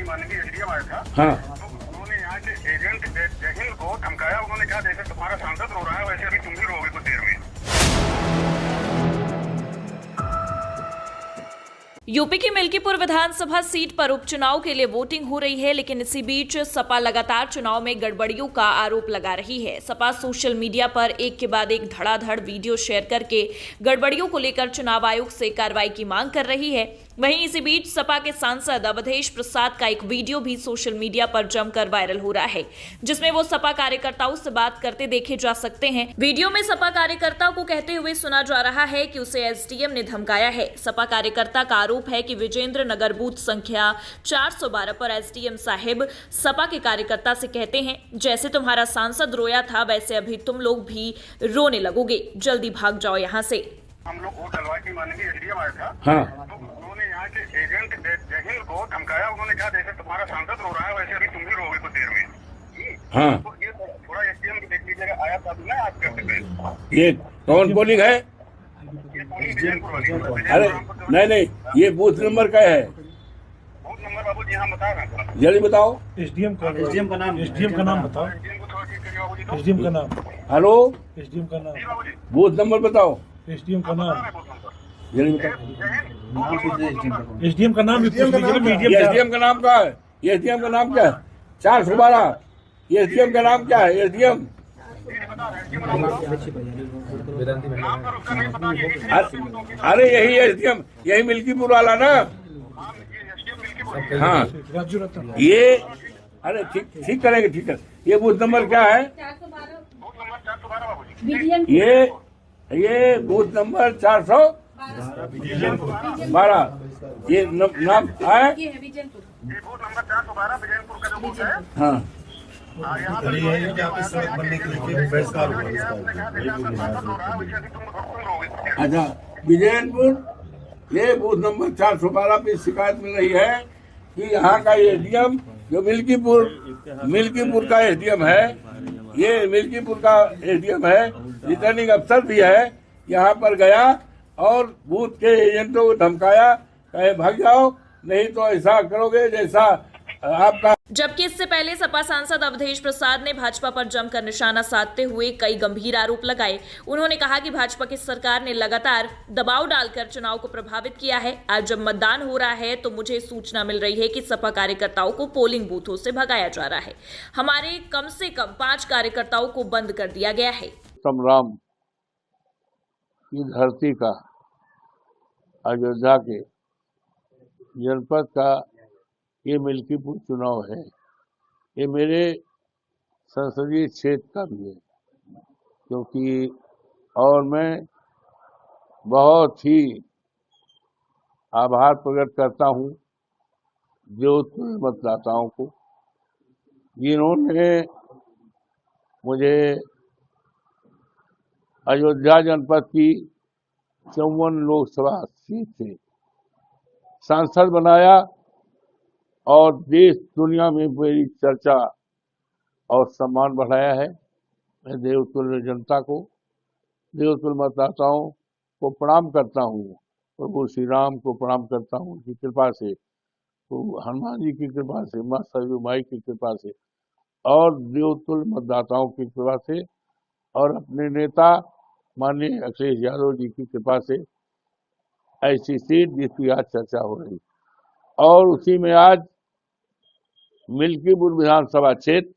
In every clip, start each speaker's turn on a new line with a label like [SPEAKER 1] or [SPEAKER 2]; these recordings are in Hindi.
[SPEAKER 1] की माननीय एसडीएम आया था।
[SPEAKER 2] हाँ
[SPEAKER 1] तो उन्होंने यहाँ के एजेंट जहीर को धमकाया। उन्होंने कहा जैसे तुम्हारा सांसद रो रहा है वैसे अभी तुम भी रोगे कुछ देर में।
[SPEAKER 3] यूपी की मिल्कीपुर विधानसभा सीट पर उपचुनाव के लिए वोटिंग हो रही है, लेकिन इसी बीच सपा लगातार चुनाव में गड़बड़ियों का आरोप लगा रही है। सपा सोशल मीडिया पर एक के बाद एक धड़ाधड़ वीडियो शेयर करके गड़बड़ियों को लेकर चुनाव आयोग से कार्रवाई की मांग कर रही है। वहीं इसी बीच सपा के सांसद अवधेश प्रसाद का एक वीडियो भी सोशल मीडिया पर जमकर वायरल हो रहा है, जिसमें वो सपा कार्यकर्ताओं से बात करते देखे जा सकते हैं। वीडियो में सपा कार्यकर्ताओं को कहते हुए सुना जा रहा है कि उसे एसडीएम ने धमकाया है। सपा कार्यकर्ता का आरोप है कि विजेंद्र नगर बूथ संख्या 412 पर एसडीएम साहिब सपा के कार्यकर्ता से कहते हैं, जैसे तुम्हारा सांसद रोया था वैसे अभी तुम लोग भी रोने लगोगे, जल्दी भाग जाओ यहाँ से।
[SPEAKER 1] हम लोग वोट डलवा की माननीय एसडीएम आया था।
[SPEAKER 2] हाँ
[SPEAKER 1] तो उन्होंने यहाँ के एजेंट जहीर को धमकाया। उन्होंने कहा जैसे तुम्हारा सांसद रो रहा है वैसे अभी तुम भी रोगे कुछ देर में।
[SPEAKER 2] हाँ
[SPEAKER 1] तो ये थोड़ा एसडीएम को देख लीजिएगा, आया था ना आज करते थे।
[SPEAKER 2] ये कौन पोलिंग है?
[SPEAKER 1] ये पोलिंग विजयपुर वाली।
[SPEAKER 2] अरे नहीं, ये बूथ नंबर क्या है?
[SPEAKER 1] बूथ नंबर बाबू जी यहाँ बता रहे हैं।
[SPEAKER 2] जल्दी बताओ।
[SPEAKER 4] एसडीएम का नाम बताओ।
[SPEAKER 1] एसडीएम को थोड़ा ठीक करिए बाबू जी। तो
[SPEAKER 4] एसडीएम का नाम
[SPEAKER 2] हेलो,
[SPEAKER 4] एसडीएम का नाम
[SPEAKER 1] जी बाबू जी
[SPEAKER 2] बूथ नंबर बताओ।
[SPEAKER 4] एसडीएम का
[SPEAKER 1] बता
[SPEAKER 4] नाम
[SPEAKER 1] रहे हैं बूथ नंबर।
[SPEAKER 2] जल्दी बताओ।
[SPEAKER 4] एसडीएम का नाम
[SPEAKER 2] ये एसडीएम का नाम क्या है? ये एसडीएम का नाम क्या है? 412। ये एसडीएम का नाम क्या है? एसडीएम अरे यही एसडीएम, यही मिल्कीपुर वाला ना? हाँ
[SPEAKER 4] राजू रतन।
[SPEAKER 2] ये अरे ठीक करेंगे, ठीक है। ये बूथ नंबर क्या है?
[SPEAKER 1] बूथ नंबर 412 बाबू जी।
[SPEAKER 2] ये बूथ नंबर 412। ये नाम है?
[SPEAKER 1] ये बूथ नंबर 412 विजयपुर का जो बूथ है।
[SPEAKER 2] हाँ
[SPEAKER 1] यहाँ पर बनने के लिए बहिष्कार हुआ है।
[SPEAKER 2] अच्छा, विजयपुर ये बूथ नंबर 412 पे शिकायत मिल रही है कि यहाँ का एसडीएम जो मिल्कीपुर का एसडीएम है, ये मिल्कीपुर का एसडीएम है, रिटर्निंग अफसर भी है, यहाँ पर गया और बूथ के एजेंटों को धमकाया, कहे भाग जाओ नहीं तो ऐसा करोगे जैसा आपका।
[SPEAKER 3] जबकि इससे पहले सपा सांसद अवधेश प्रसाद ने भाजपा पर जमकर निशाना साधते हुए कई गंभीर आरोप लगाए। उन्होंने कहा कि भाजपा की सरकार ने लगातार दबाव डालकर चुनाव को प्रभावित किया है। आज जब मतदान हो रहा है तो मुझे सूचना मिल रही है कि सपा कार्यकर्ताओं को पोलिंग बूथों से भगाया जा रहा है। हमारे कम से कम 5 कार्यकर्ताओं को बंद कर दिया गया है।
[SPEAKER 2] संग्राम की धरती का, अयोध्या के जनपद का ये मिल्कीपुर चुनाव है। ये मेरे संसदीय क्षेत्र का भी है, क्योंकि और मैं बहुत ही आभार प्रकट करता हूँ जोधपुर मतदाताओं को, जिन्होंने मुझे अयोध्या जनपद की 54 लोकसभा सीट से सांसद बनाया और देश दुनिया में मेरी चर्चा और सम्मान बढ़ाया है। मैं देवतुल्य जनता को, देवतुल्य मतदाताओं को प्रणाम करता हूँ। प्रभु श्री राम को प्रणाम करता हूँ, उनकी कृपा से, तो हनुमान जी की कृपा से, माँ सरयू माई की कृपा से और देवतुल्य मतदाताओं की कृपा से और अपने नेता माननीय अखिलेश यादव जी की कृपा से ऐसी सीट जिसकी आज चर्चा हो रही, और उसी में आज मिल्कीपुर विधानसभा क्षेत्र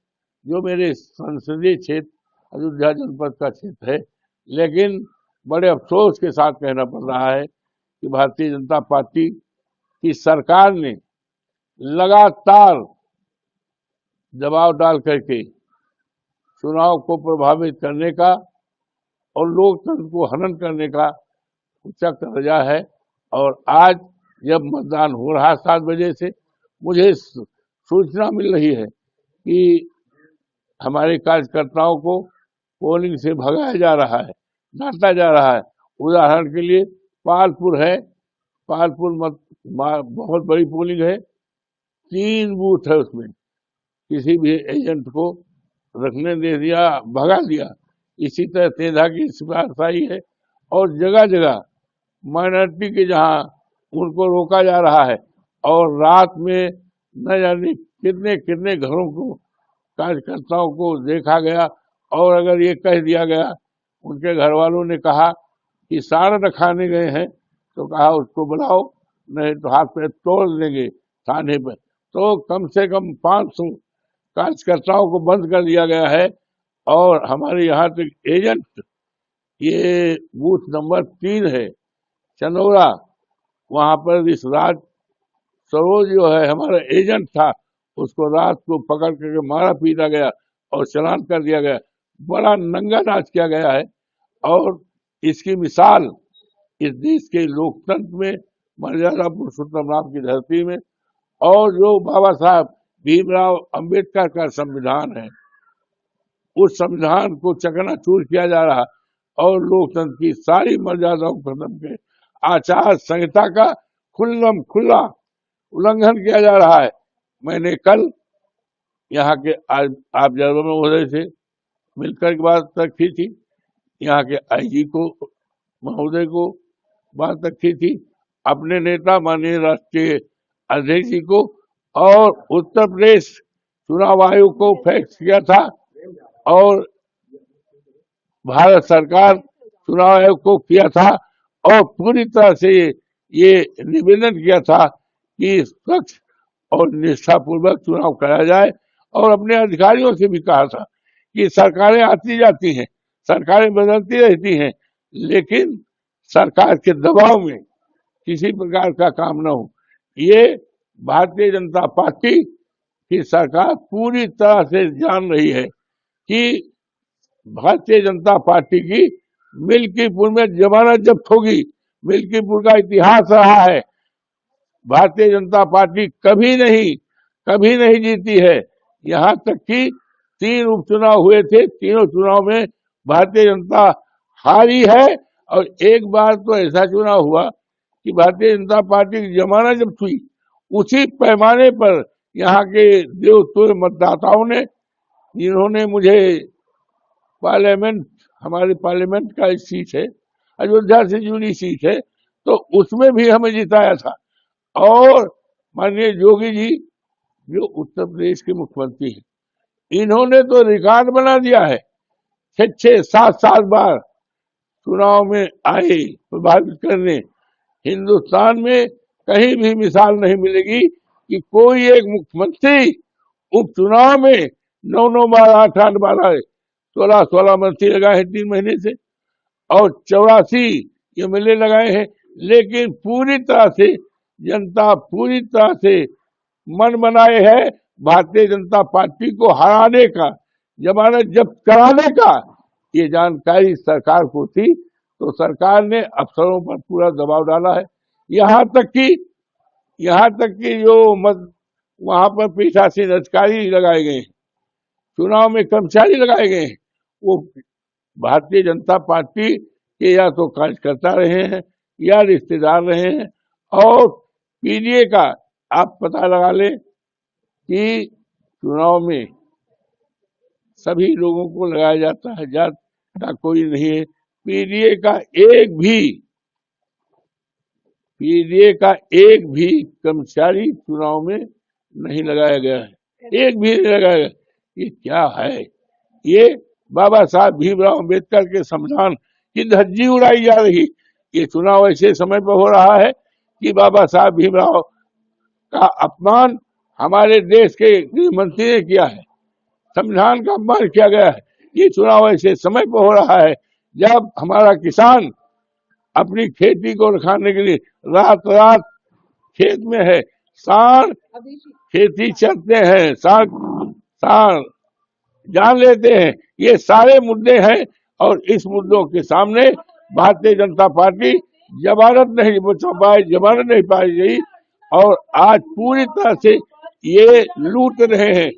[SPEAKER 2] जो मेरे संसदीय क्षेत्र अयोध्या जनपद का क्षेत्र है, लेकिन बड़े अफसोस के साथ कहना पड़ रहा है कि भारतीय जनता पार्टी की सरकार ने लगातार दबाव डाल करके चुनाव को प्रभावित करने का और लोकतंत्र को हनन करने का चक्र रचा है। और आज जब मतदान हो रहा है 7 बजे से, मुझे सूचना मिल रही है कि हमारे कार्यकर्ताओं को पोलिंग से भगाया जा रहा है, डांटा जा रहा है। उदाहरण के लिए पालपुर है, पालपुर बहुत बड़ी पोलिंग है, 3 बूथ है, उसमें किसी भी एजेंट को रखने दे दिया, भगा दिया। इसी तरह तेजा की सिपाही है और जगह जगह माइनॉरिटी के जहां उनको रोका जा रहा है और रात में न जाने कितने कितने घरों को, कार्यकर्ताओं को देखा गया। और अगर ये कह दिया गया, उनके घर वालों ने कहा कि साड़ खाने गए हैं, तो कहा उसको बुलाओ, नहीं तो हाथ पे तोड़ देंगे थाने पर। तो कम से कम 500 कार्यकर्ताओं को बंद कर दिया गया है। और हमारे यहाँ तक एजेंट, ये बूथ नंबर 3 है चनौरा, वहां पर इस राज सरोज जो है हमारा एजेंट था, उसको रात को पकड़ करके मारा पीटा गया और चालान कर दिया गया। बड़ा नंगा नाच किया गया है। और इसकी मिसाल इस देश के लोकतंत्र में, मर्यादा पुरुषोत्तम राम की धरती में, और जो बाबा साहब भीमराव अंबेडकर का संविधान है, उस संविधान को चकनाचूर किया जा रहा और लोकतंत्र की सारी मर्यादाओं को खत्म के आचार संहिता का खुल्लम खुल्ला उल्लंघन किया जा रहा है। मैंने कल यहाँ के ऑब्जर्वर महोदय से मिलकर के बात रखी थी, यहाँ के आईजी को महोदय को बात रखी थी, अपने नेता माननीय राष्ट्रीय अध्यक्ष जी को, और उत्तर प्रदेश चुनाव आयोग को फैक्स किया था, और भारत सरकार चुनाव आयोग को किया था, और पूरी तरह से ये निवेदन किया था कि स्वच्छ और निष्ठापूर्वक चुनाव कराया जाए। और अपने अधिकारियों से भी कहा था कि सरकारें आती जाती हैं, सरकारें बदलती रहती हैं, लेकिन सरकार के दबाव में किसी प्रकार का काम न हो। ये भारतीय जनता पार्टी की सरकार पूरी तरह से जान रही है कि भारतीय जनता पार्टी की मिल्कीपुर में जमानत जब्त होगी। मिल्कीपुर का इतिहास रहा है, भारतीय जनता पार्टी कभी नहीं जीती है। यहाँ तक कि 3 उपचुनाव हुए थे, तीनों चुनाव में भारतीय जनता हारी है। और एक बार तो ऐसा चुनाव हुआ कि भारतीय जनता पार्टी की जमानत जब्त हुई। उसी पैमाने पर यहाँ के देवतुल्य मतदाताओं ने, जिन्होंने मुझे पार्लियामेंट, हमारे पार्लियामेंट का सीट है, अयोध्या से जुड़ी सीट है, तो उसमें भी हमें जिताया था। और माननीय योगी जी जो उत्तर प्रदेश के मुख्यमंत्री हैं, इन्होंने तो रिकॉर्ड बना दिया है। 6-7 बार चुनाव में आए प्रभावित करने। हिंदुस्तान में कहीं भी मिसाल नहीं मिलेगी कि कोई एक मुख्यमंत्री उपचुनाव में 9 बार, 8 बार आए। 16 मंत्री लगाए हैं 3 महीने से, और 84 एमएलए लगाए हैं। लेकिन पूरी तरह से जनता पूरी तरह से मन बनाए है भारतीय जनता पार्टी को हराने का, जमानत जब्त कराने का। ये जानकारी सरकार को थी, तो सरकार ने अफसरों पर पूरा दबाव डाला है। यहाँ तक कि जो वहां पर पीठासीन अधिकारी लगाए गए, चुनाव में कर्मचारी लगाए गए, वो भारतीय जनता पार्टी के या तो कार्यकर्ता रहे हैं या रिश्तेदार रहे हैं। और पीडीए का आप पता लगा लें कि चुनाव में सभी लोगों को लगाया जाता है, जात का कोई नहीं है। पीडीए का एक भी कर्मचारी चुनाव में नहीं लगाया गया है, एक भी नहीं लगाया गया। ये क्या है? ये बाबा साहब भीमराव अंबेडकर के संविधान की धज्जी उड़ाई जा रही। ये चुनाव ऐसे समय पर हो रहा है कि बाबा साहब भीमराव का अपमान हमारे देश के गृह मंत्री ने किया है, संविधान का अपमान किया गया है। ये चुनाव ऐसे समय पर हो रहा है जब हमारा किसान अपनी खेती को रखाने के लिए रात खेत में है, सांड खेती चलते हैं, सांड जान लेते हैं। ये सारे मुद्दे हैं, और इस मुद्दों के सामने भारतीय जनता पार्टी जमानत नहीं पाई गई। और आज पूरी तरह से ये लूट रहे हैं,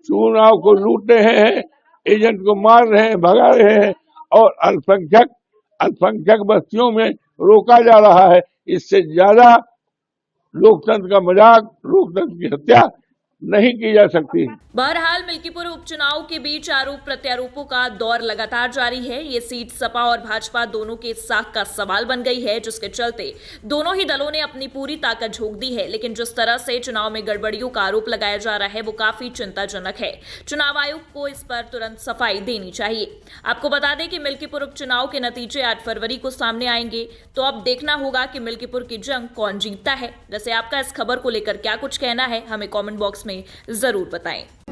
[SPEAKER 2] चुनाव को लूट रहे हैं, एजेंट को मार रहे हैं, भगा रहे हैं, और अल्पसंख्यक बस्तियों में रोका जा रहा है। इससे ज्यादा लोकतंत्र का मजाक, लोकतंत्र की हत्या नहीं की जा सकती।
[SPEAKER 3] बहरहाल मिल्कीपुर उपचुनाव के बीच आरोप प्रत्यारोपों का दौर लगातार जारी है। ये सीट सपा और भाजपा दोनों के साख का सवाल बन गई है, जिसके चलते दोनों ही दलों ने अपनी पूरी ताकत झोंक दी है। लेकिन जिस तरह से चुनाव में गड़बड़ियों का आरोप लगाया जा रहा है वो काफी चिंताजनक है। चुनाव आयोग को इस पर तुरंत सफाई देनी चाहिए। आपको बता दें कि मिल्कीपुर उपचुनाव के नतीजे 8 फरवरी को सामने आएंगे, तो अब देखना होगा कि मिल्कीपुर की जंग कौन जीतता है। वैसे आपका इस खबर को लेकर क्या कुछ कहना है, हमें कमेंट बॉक्स में जरूर बताएं।